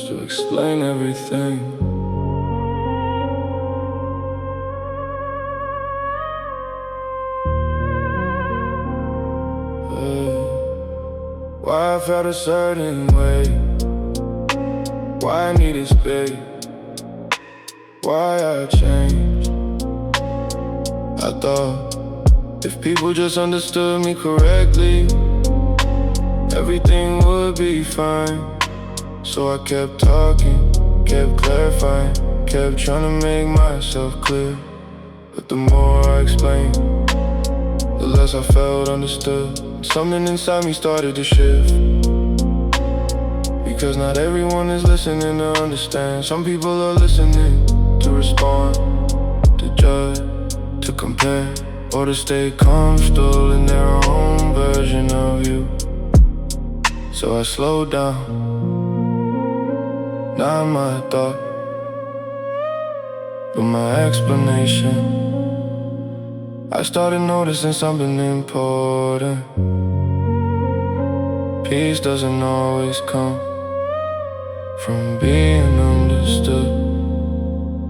just to explain everything. Why I felt a certain way, why I needed space, why I changed. I thought if people just understood me correctly, everything would be fine. So I kept talking, kept clarifying, kept trying to make myself clear. But the more I explained, the less I felt understood. Something inside me started to shift, because not everyone is listening to understand. Some people are listening to respond, to judge, to compare, or to stay comfortable in their own version of you. So I slowed down, not my thought, but my explanation. I started noticing something important. Peace doesn't always come from being understood.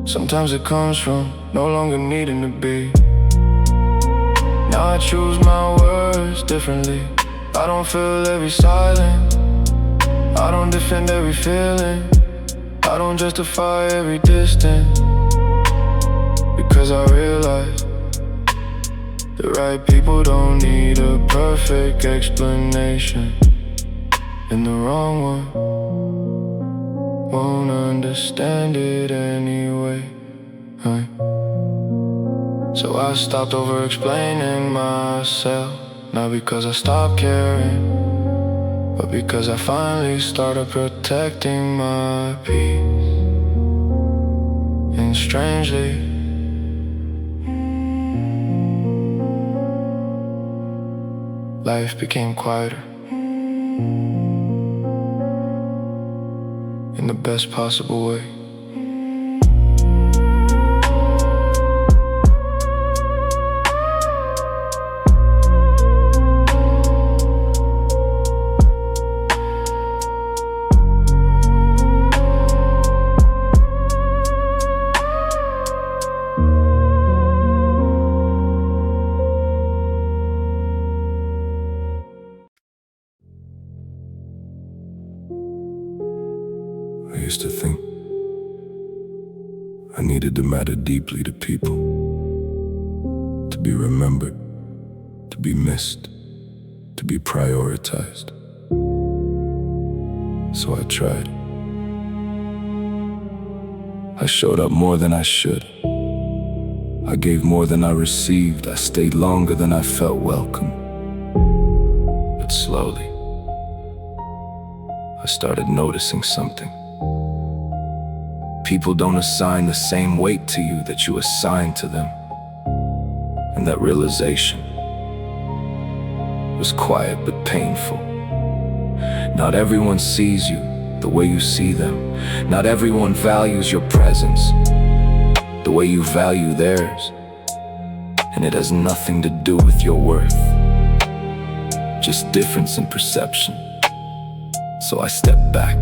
Sometimes it comes from no longer needing to be. Now I choose my words differently. I don't feel every silence, I don't defend every feeling, I don't justify every distance, because I realize the right people don't need a perfect explanation, and the wrong one won't understand it anyway. So I stopped over-explaining myself, not because I stopped caring, but because I finally started protecting my peace. And strangely, life became quieter, in the best possible way. I used to think I needed to matter deeply to people, to be remembered, to be missed, to be prioritized. So I tried. I showed up more than I should. I gave more than I received. I stayed longer than I felt welcome. But slowly, I started noticing something. People don't assign the same weight to you that you assign to them. And that realization was quiet but painful. Not everyone sees you the way you see them. Not everyone values your presence the way you value theirs. And it has nothing to do with your worth, just difference in perception. So I stepped back,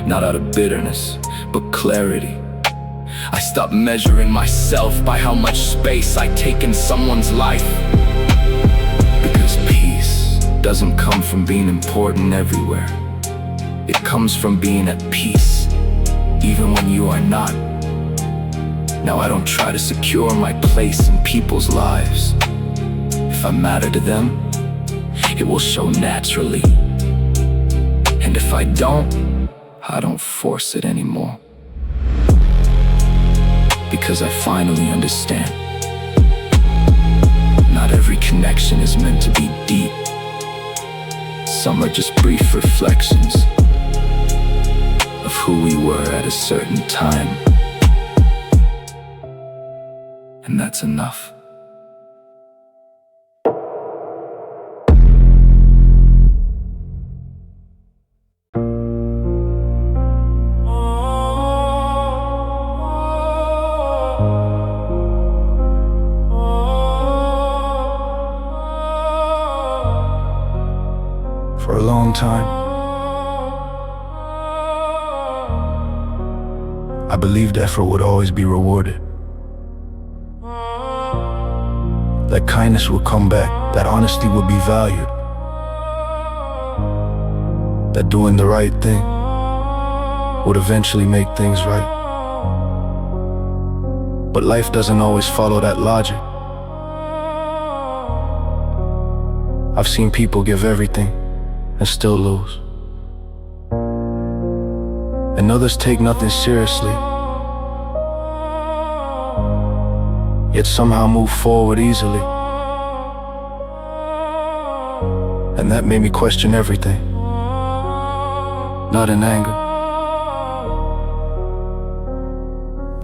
not out of bitterness, but clarity. I stopped measuring myself by how much space I take in someone's life. Because peace doesn't come from being important everywhere. It comes from being at peace, even when you are not. Now I don't try to secure my place in people's lives. If I matter to them, it will show naturally. And if I don't force it anymore. Because I finally understand, not every connection is meant to be deep. Some are just brief reflections of who we were at a certain time. And that's enough. For a long time, believed effort would always be rewarded. That kindness would come back, that honesty would be valued, that doing the right thing would eventually make things right. But life doesn't always follow that logic. I've seen people give everything and still lose, and others take nothing seriously, yet somehow move forward easily. And that made me question everything, not in anger,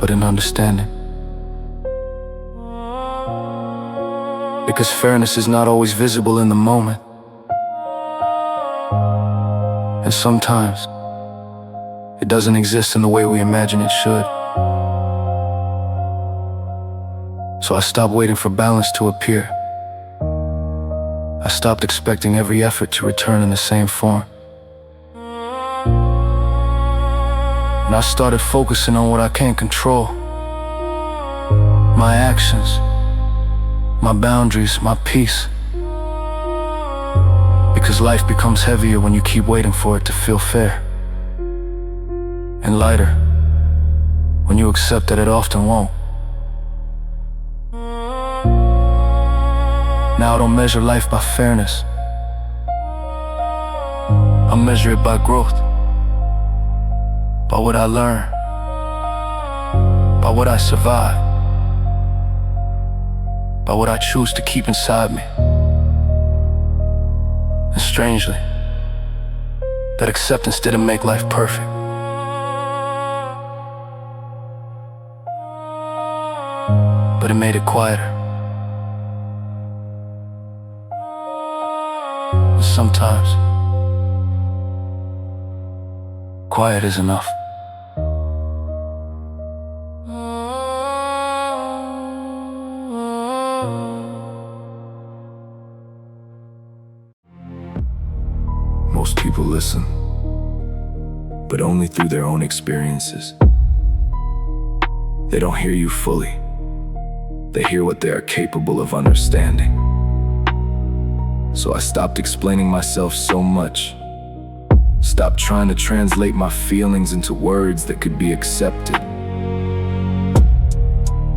but in understanding. Because fairness is not always visible in the moment, and sometimes it doesn't exist in the way we imagine it should. So I stopped waiting for balance to appear. I stopped expecting every effort to return in the same form. And I started focusing on what I can't control: my actions, my boundaries, my peace. Because life becomes heavier when you keep waiting for it to feel fair, and lighter when you accept that it often won't. Now I don't measure life by fairness, I measure it by growth, by what I learn, by what I survive, by what I choose to keep inside me. And strangely, that acceptance didn't make life perfect, but it made it quieter. And sometimes, quiet is enough. Most people listen, but only through their own experiences. They don't hear you fully. They hear what they are capable of understanding. So I stopped explaining myself so much. Stopped trying to translate my feelings into words that could be accepted.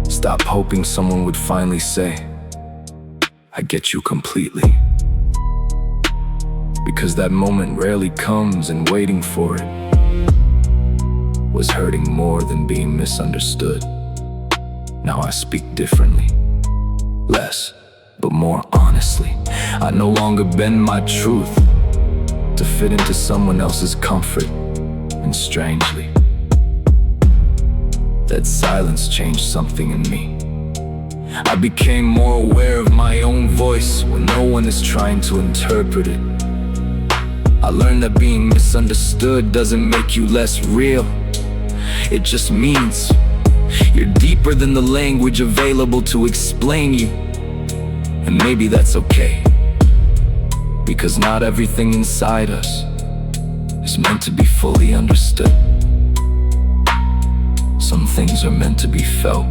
Stopped hoping someone would finally say, "I get you completely." Because that moment rarely comes, and waiting for it was hurting more than being misunderstood. Now I speak differently, less, but more honestly. I no longer bend my truth to fit into someone else's comfort. And strangely, that silence changed something in me. I became more aware of my own voice when no one is trying to interpret it. I learned that being misunderstood doesn't make you less real. It just means you're deeper than the language available to explain you. And maybe that's okay, because not everything inside us is meant to be fully understood. Some things are meant to be felt,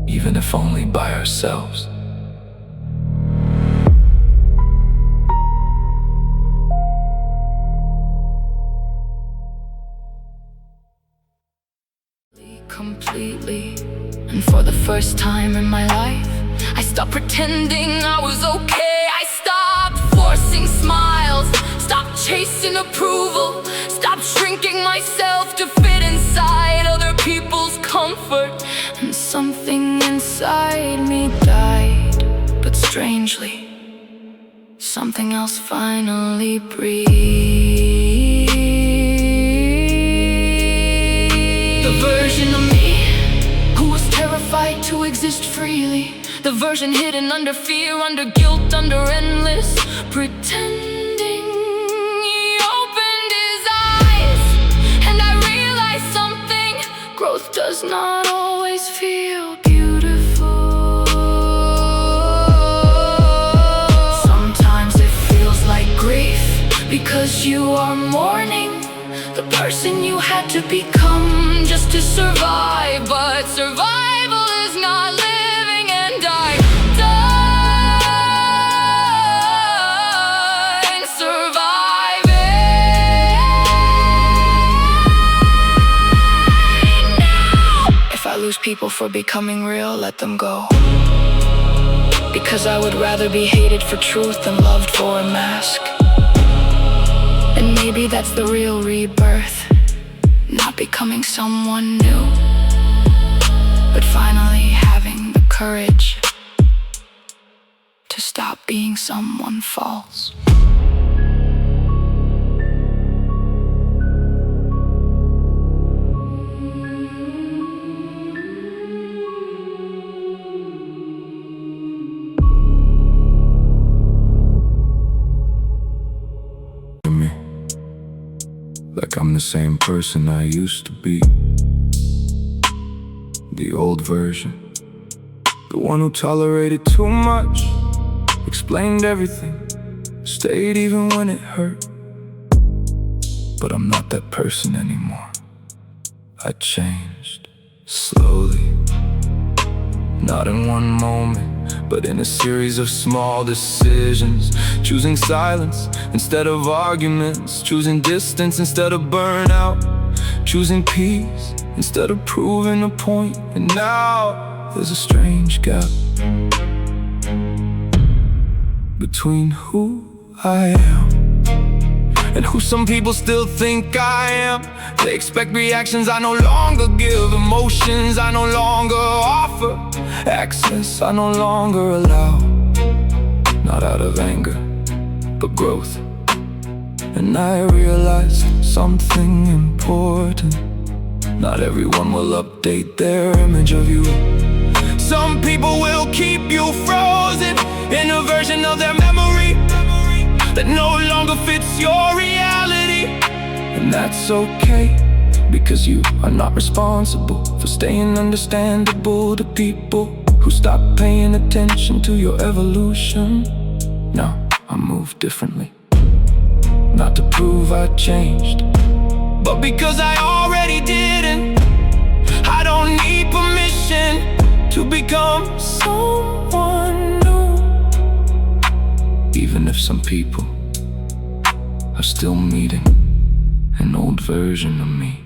even if only by ourselves. Completely, and for the first time in my life, I stopped pretending I was okay. I stopped forcing smiles, stopped chasing approval, stopped shrinking myself to fit inside other people's comfort. And something inside me died, but strangely, something else finally breathed. The version of me who was terrified to exist freely, the version hidden under fear, under guilt, under endless pretending. He opened his eyes, and I realized something: growth does not always feel beautiful. Sometimes it feels like grief, because you are mourning the person you had to become just to survive. But survival is not living and dying surviving. Now, if I lose people for becoming real, let them go. Because I would rather be hated for truth than loved for a mask. And maybe that's the real rebirth, not becoming someone new, but finally having the courage to stop being someone false. Like I'm the same person I used to be. The old version. The one who tolerated too much, explained everything, stayed even when it hurt. But I'm not that person anymore. I changed, slowly. Not in one moment, but in a series of small decisions. Choosing silence instead of arguments, choosing distance instead of burnout, choosing peace instead of proving a point. And now there's a strange gap between who I am and who some people still think I am. They expect reactions I no longer give, emotions I no longer offer, access I no longer allow. Not out of anger, but growth. And I realized something important. Not everyone will update their image of you. Some people will keep you frozen in a version of their memory that no longer fits your reality. And that's okay, because you are not responsible for staying understandable to people who stop paying attention to your evolution. No, I move differently, not to prove I changed, but because I already didn't. I don't need permission to become someone new, even if some people are still meeting an old version of me.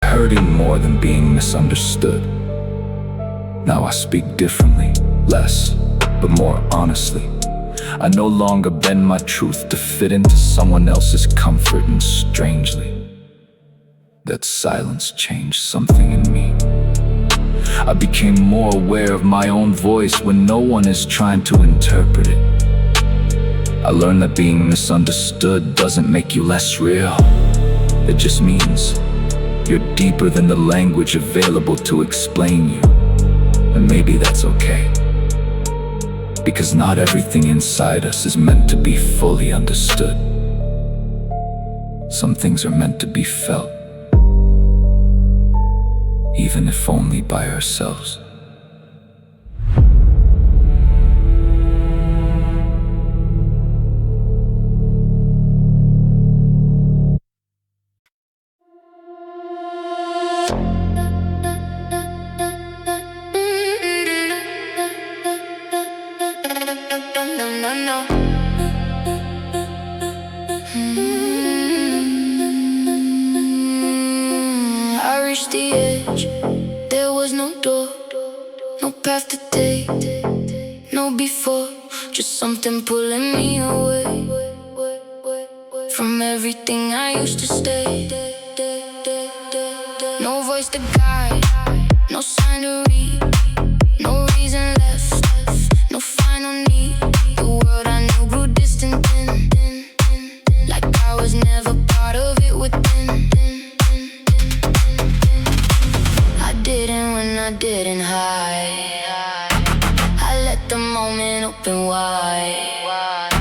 Hurting more than being misunderstood. Now I speak differently, less, but more honestly. I no longer bend my truth to fit into someone else's comfort, and strangely, that silence changed something in me. I became more aware of my own voice when no one is trying to interpret it. I learned that being misunderstood doesn't make you less real. It just means you're deeper than the language available to explain you. And maybe that's okay, because not everything inside us is meant to be fully understood. Some things are meant to be felt, even if only by ourselves. I reached the edge, there was no door, no path to take, no before, just something pulling me away from everything I used to stay. No voice to guide, no sign to read, no reason left, no final need. The world I knew grew distant then, like I was never part of it within. I didn't when I didn't hide. I let the moment open wide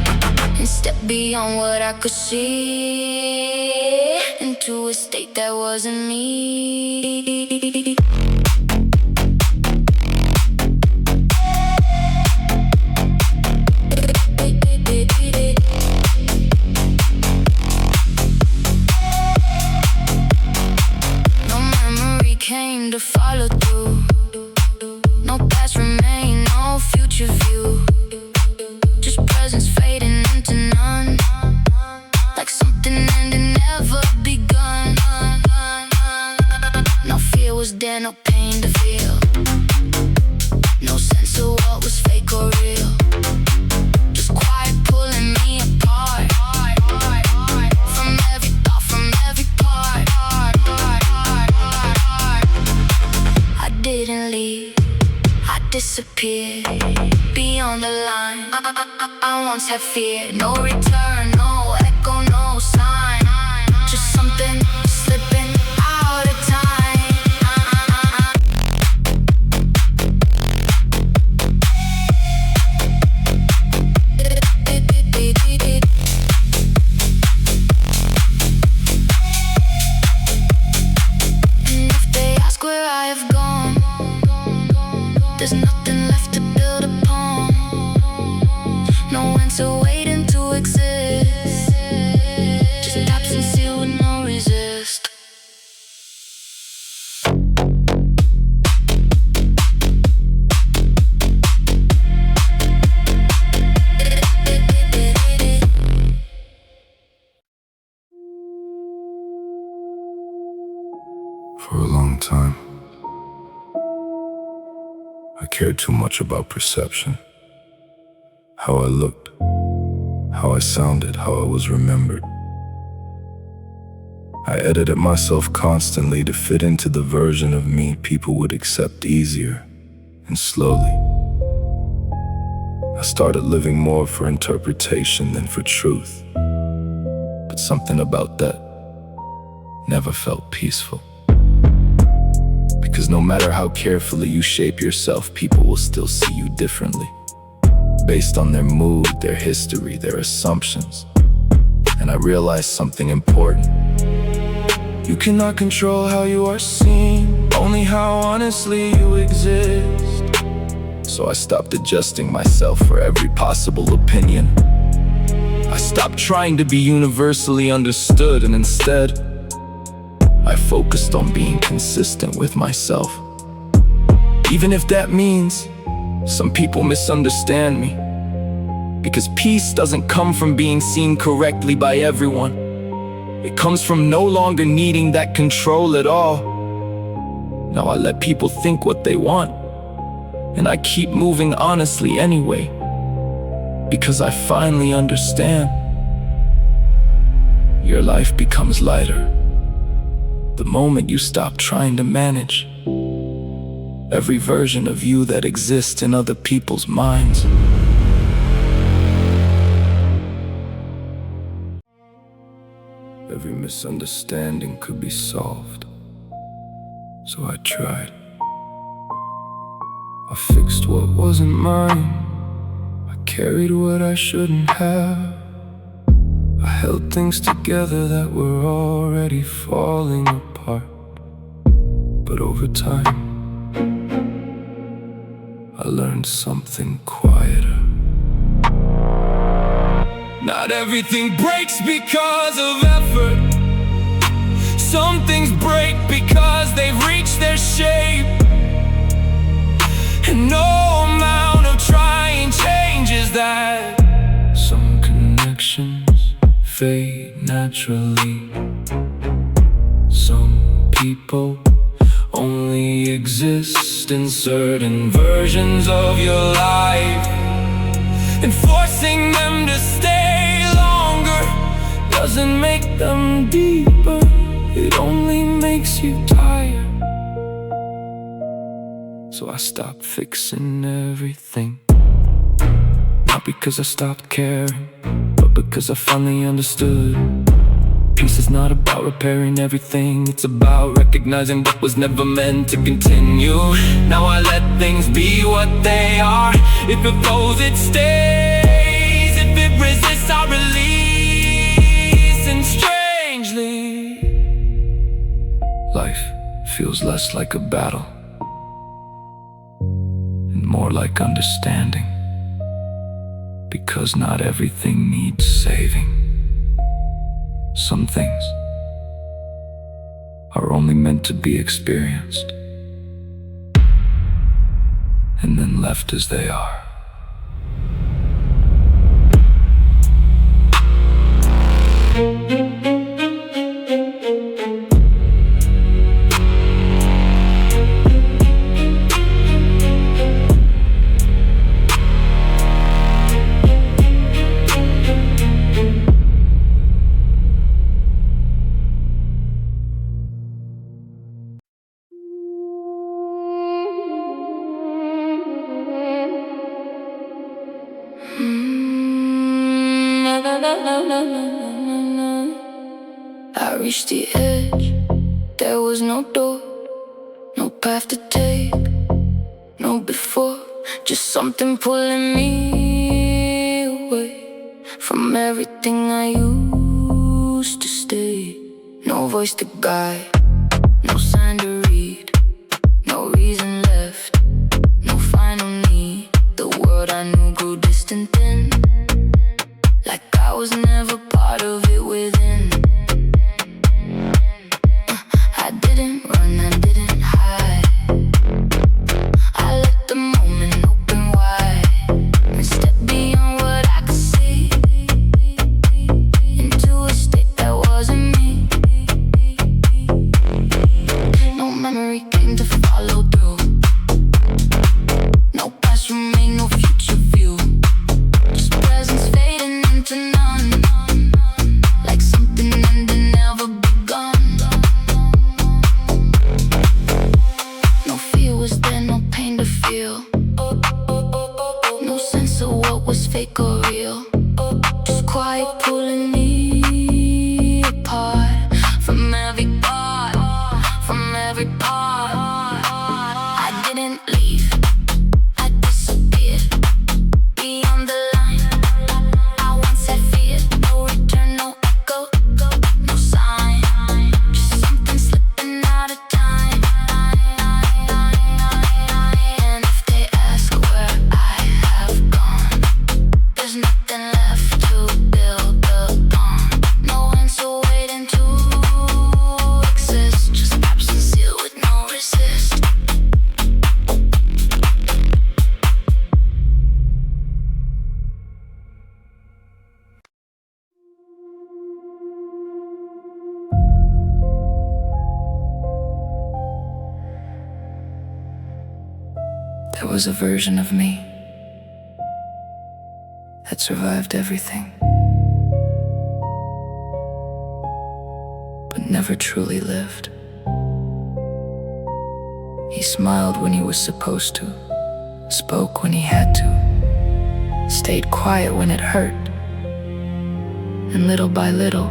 and step beyond what I could see into to a state that wasn't me. No memory came to follow through. No past remain, no future view. Just presence fading into none, like something ending, never begun. No fear was there, no pain to feel. No sense of what was fake or real. Just quiet pulling me apart, from every thought, from every part. I didn't leave, I disappeared beyond the line. I once had fear, no return, no echo, no sign. Just something slipping out of time. And if they ask where I have gone, there's nothing left to build upon. No answer waiting to exist. Just absence sealed with no resist. For a long time, I cared too much about perception. How I looked, how I sounded, how I was remembered. I edited myself constantly to fit into the version of me people would accept easier. And slowly, I started living more for interpretation than for truth. But something about that never felt peaceful. Because no matter how carefully you shape yourself, people will still see you differently, based on their mood, their history, their assumptions. And I realized something important. You cannot control how you are seen, only how honestly you exist. So I stopped adjusting myself for every possible opinion. I stopped trying to be universally understood, and instead, I focused on being consistent with myself. Even if that means some people misunderstand me. Because peace doesn't come from being seen correctly by everyone. It comes from no longer needing that control at all. Now I let people think what they want, and I keep moving honestly anyway. Because I finally understand. Your life becomes lighter the moment you stop trying to manage every version of you that exists in other people's minds. Every misunderstanding could be solved, so I tried. I fixed what wasn't mine, I carried what I shouldn't have. I held things together that were already falling apart. But over time, I learned something quieter. Not everything breaks because of effort. Some things break because they've reached their shape. And no amount of trying changes that. Some connections fade naturally. Some people only exist in certain versions of your life. And forcing them to stay longer doesn't make them deeper, it only makes you tired. So I stopped fixing everything. Not because I stopped caring, but because I finally understood. Peace is not about repairing everything, it's about recognizing what was never meant to continue. Now I let things be what they are. If it flows, it stays. If it resists, I release. And strangely, life feels less like a battle and more like understanding, because not everything needs saving. Some things are only meant to be experienced and then left as they are. I reached the edge, there was no door, no path to take, no before, just something pulling me away from everything I used to stay. No voice to guide, no sign to read, no reason left, no final need. The world I knew grew distant then, like I was never part of it within. I didn't run, I didn't hide, I let the moment open wide and step beyond what I could see, into a state that wasn't me. No memory came to follow through, no past remained, no future view, just presence fading into none, like something ending, never begun. No fear was there, no pain to feel, no sense of what was fake or real, just quiet pulling me apart from every part, from every part. I didn't leave, I disappeared beyond the line I once had feared. No return, no echo, no sign, just something slipping out of time. And if they ask where I have gone, there's nothing left to build upon, no answer waiting to exist, just absence sealed with no resist. There was a version of me that survived everything, but never truly lived. He smiled when he was supposed to, spoke when he had to, stayed quiet when it hurt, and little by little,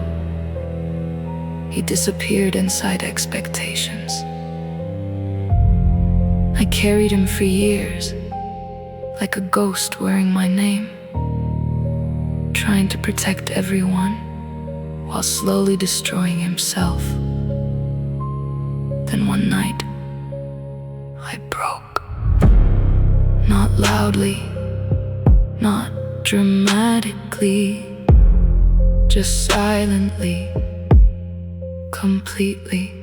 he disappeared inside expectations. I carried him for years, like a ghost wearing my name, trying to protect everyone while slowly destroying himself. Then one night, I broke. Not loudly, not dramatically, just silently, completely.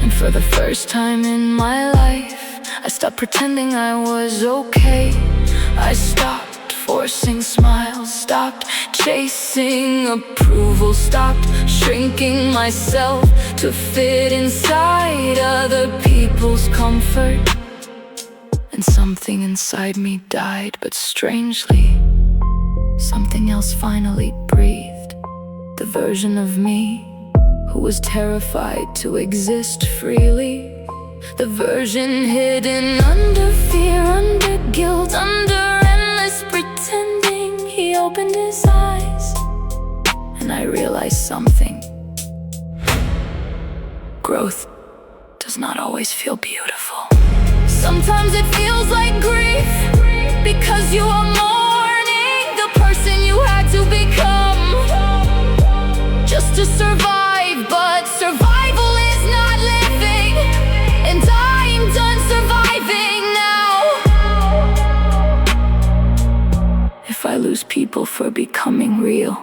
And for the first time in my life, I stopped pretending I was okay. I stopped forcing smiles, stopped chasing approval, stopped shrinking myself to fit inside other people's comfort. And something inside me died, but strangely, something else finally breathed. The version of me who was terrified to exist freely, the version hidden under fear, under guilt, under endless pretending. He opened his eyes, and I realized something. Growth does not always feel beautiful. Sometimes it feels like grief, because you are mourning the person you had to become just to survive. But survival is people for becoming real.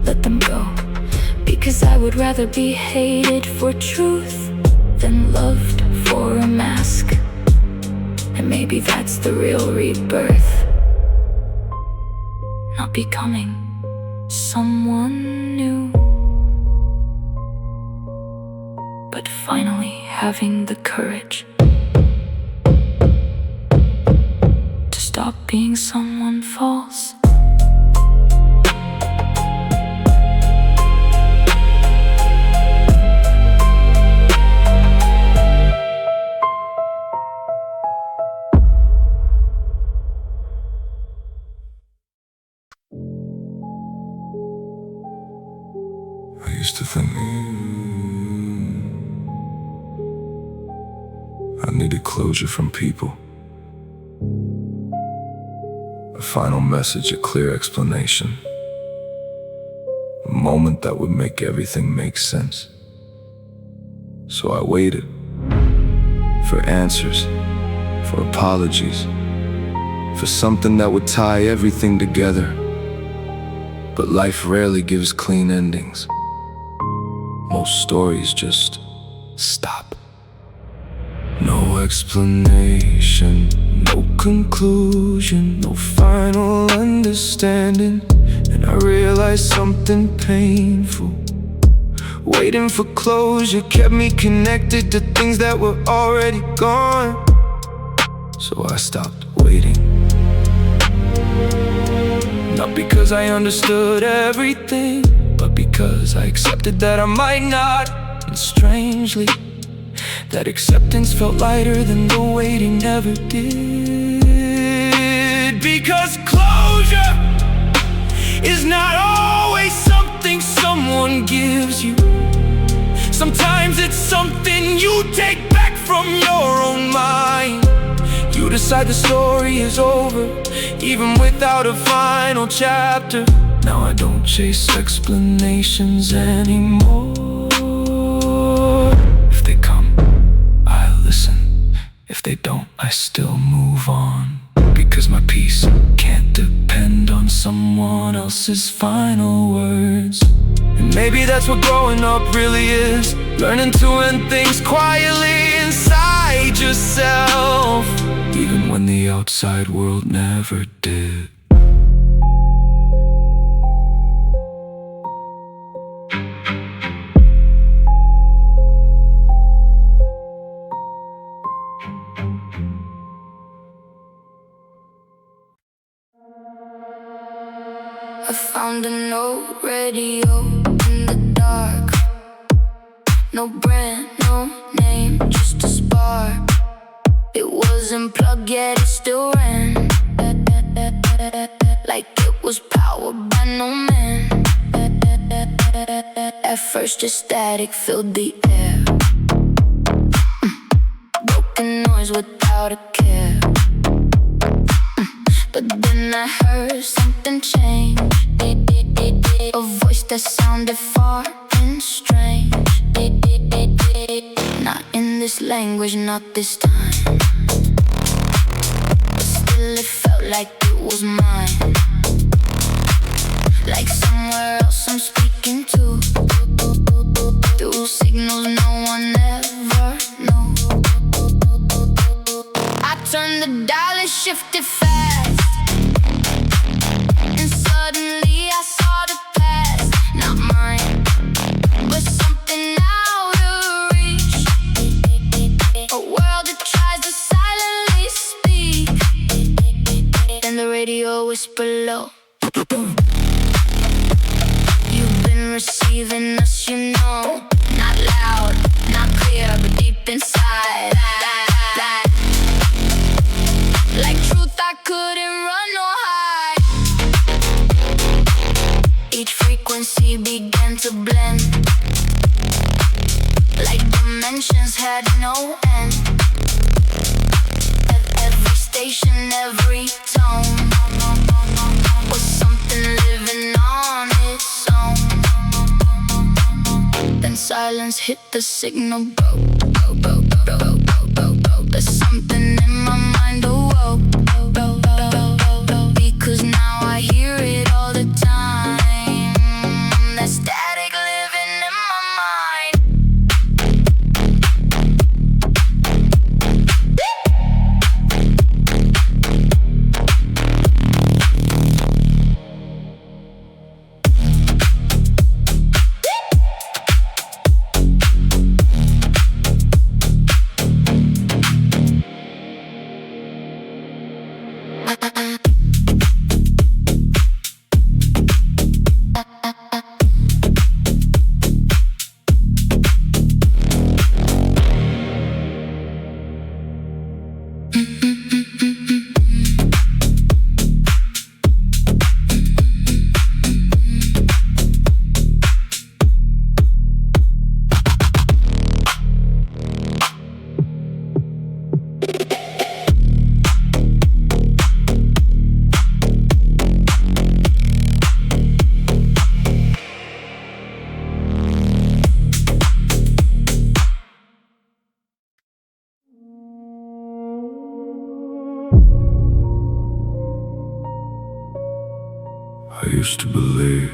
Let them go, because I would rather be hated for truth than loved for a mask. And maybe that's the real rebirth. Not becoming someone new, but finally having the courage to stop being someone false. I used to think I needed closure from people. A final message, a clear explanation. A moment that would make everything make sense. So I waited for answers, for apologies, for something that would tie everything together. But life rarely gives clean endings. Most stories just stop. No explanation, no conclusion, no final understanding. And I realized something painful. Waiting for closure kept me connected to things that were already gone. So I stopped waiting. Not because I understood everything, but because I accepted that I might not. And strangely, that acceptance felt lighter than the waiting ever did. Because closure is not always something someone gives you. Sometimes it's something you take back from your own mind. You decide the story is over, even without a final chapter. Now I don't chase explanations anymore. If they come, I listen. If they don't, I still move on. Because my peace can't depend on someone else's final words. And maybe that's what growing up really is. Learning to end things quietly inside yourself, even when the outside world never did. I found an old radio in the dark. No brand, no name, just a spark. It wasn't plugged yet, it still ran like it was powered by no man. At first just static filled the air, broken noise without a care. But then I heard something change, a voice that sounded far and strange. Not in this language, not this time, but still it felt like it was mine. Like somewhere else I'm speaking to, through signals no one ever knew. I turned the dial and shifted fast, and suddenly I saw the past. Not mine, but something out of reach. A world that tries to silently speak. Then the radio whispered low, you've been receiving us, you know. Not loud, not clear, but deep inside. Like truth I couldn't run or hide. Each frequency began to blend, like dimensions had no end. Every station, every tone was something living on its own. Then silence hit the signal, broke. There's something in my mind awoke, because now I I used to believe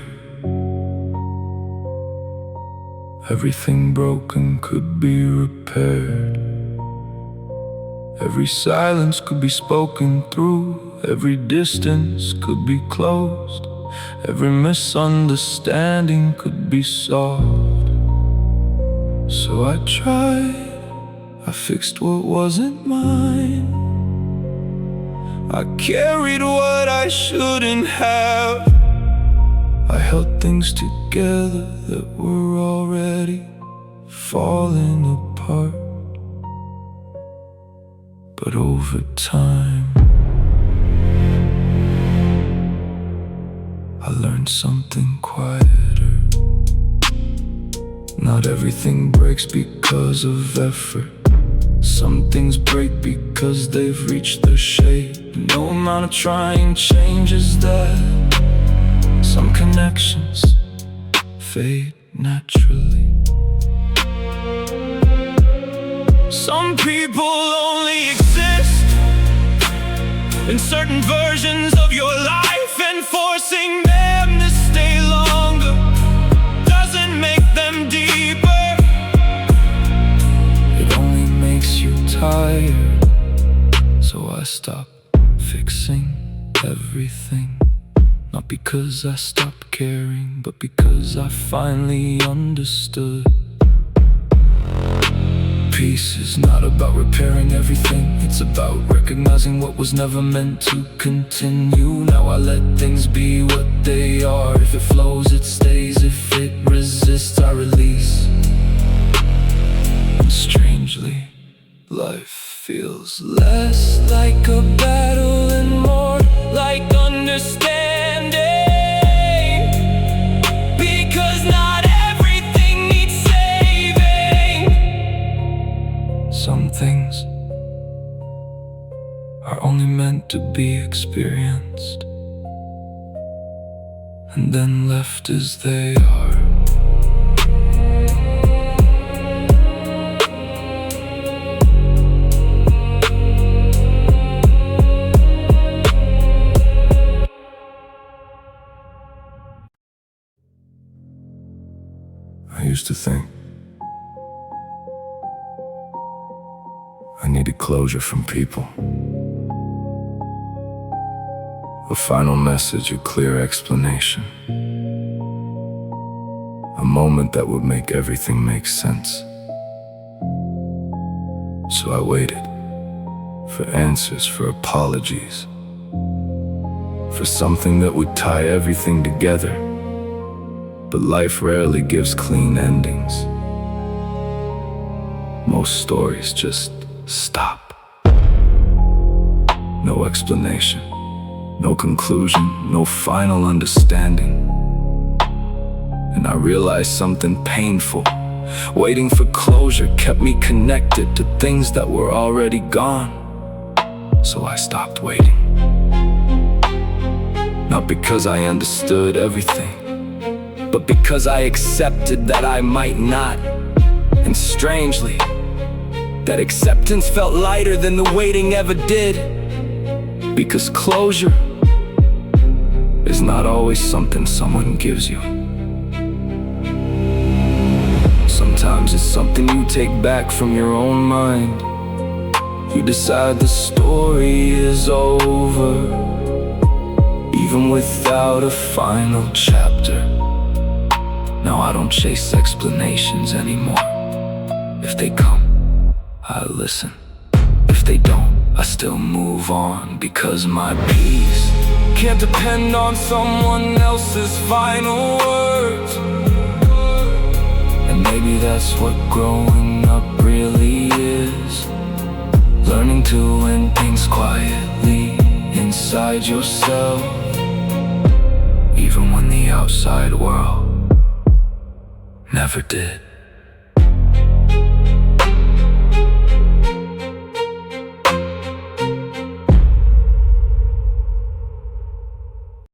everything broken could be repaired. Every silence could be spoken through. Every distance could be closed. Every misunderstanding could be solved. So I tried, I fixed what wasn't mine. I carried what I shouldn't have. I held things together that were already falling apart. But over time, I learned something quieter. Not everything breaks because of effort. Some things break because they've reached their shape. No amount of trying changes that. Some connections fade naturally. Some people only exist in certain versions of your life, and forcing them to stay longer doesn't make them deeper. It only makes you tired. So I stopped fixing everything. Not because I stopped caring, but because I finally understood. Peace is not about repairing everything. It's about recognizing what was never meant to continue. Now I let things be what they are. If it flows, it stays. If it resists, I release. And strangely, life feels less like a battle and more like understanding. Because not everything needs saving. Some things are only meant to be experienced, and then left as they are. I used to think I needed closure from people. A final message, a clear explanation. A moment that would make everything make sense. So I waited for answers, for apologies, for something that would tie everything together. But life rarely gives clean endings. Most stories just stop. No explanation, no conclusion, no final understanding. And I realized something painful. Waiting for closure kept me connected to things that were already gone. So I stopped waiting. Not because I understood everything, but because I accepted that I might not. And strangely, that acceptance felt lighter than the waiting ever did. Because closure is not always something someone gives you. Sometimes it's something you take back from your own mind. You decide the story is over, even without a final chapter. Now I don't chase explanations anymore. If they come, I listen. If they don't, I still move on. Because my peace can't depend on someone else's final words. And maybe that's what growing up really is. Learning to end things quietly inside yourself, even when the outside world never did.